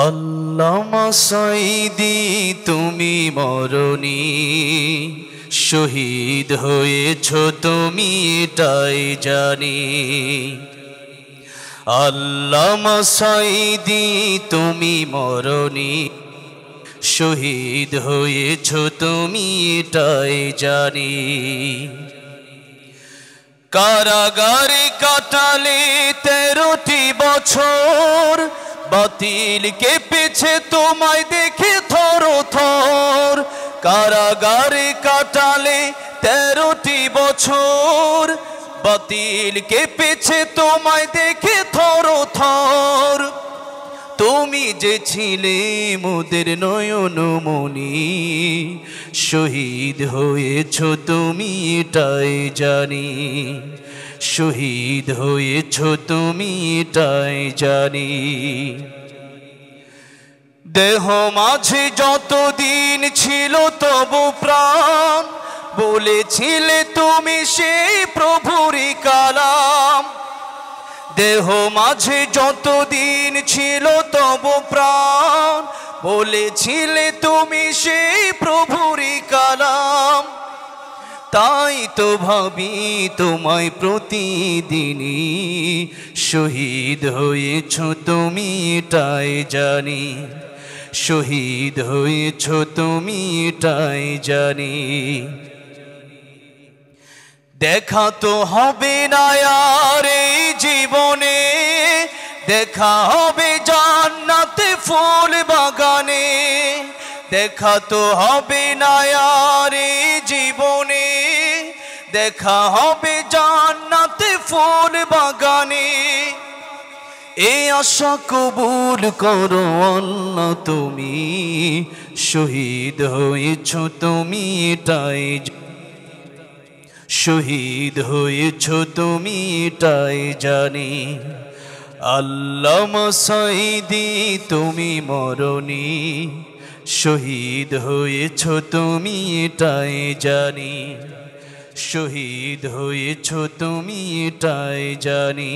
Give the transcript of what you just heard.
আল্লামা সাঈদী তুমি মরণী, শহীদ হয়েছ তুমি এটাই জানি। আল্লামা সাঈদী তুমি মরণী, শহীদ হয়েছ তুমি এটাই জানি। কারাগারে কাটালে 13টি বছর, বাতিল কেঁপেছে তোমায় দেখে থর থর। কারাগারে কাটালে 13টি বছর, বাতিল কেঁপেছে তোমায় দেখে থর থর। তুমি যে ছিলে মোদের নয়নমণি, শহীদ হয়েছ তুমি এটাই জানি। শহীদ হয়েছ তুমি এটাই জানি। দেহ মাঝে যতদিন ছিল তবু প্রাণ, বলেছিলে তুমি সেই প্রভুরই কালাম। দেহ মাঝে যতদিন ছিল তবু প্রাণ, বলেছিলে তুমি সেই প্রভুরই কালাম। তাই তো ভাবি তোমায় প্রতিদিনই, শহীদ হয়েছ তুমি এটাই জানি। শহীদ হয়েছ তুমি এটাই জানি। দেখা তো হবে না আর এই জীবনে, দেখা হবে জান্নাতে ফুল বাগানে। দেখা তো হবে না আর এই জীবনে, দেখা হবে জান্নাতে ফুল বাগানে। এই আশা কবুল করো আল্লাহ তুমি, শহীদ হয়েছ তুমি এটাই। শহীদ হয়েছ তুমি এটাই জানি। আল্লামা সাঈদী তুমি মরণী, শহীদ হয়েছ তুমি এটাই জানি। শহীদ হয়েছ তুমি এটাই জানি।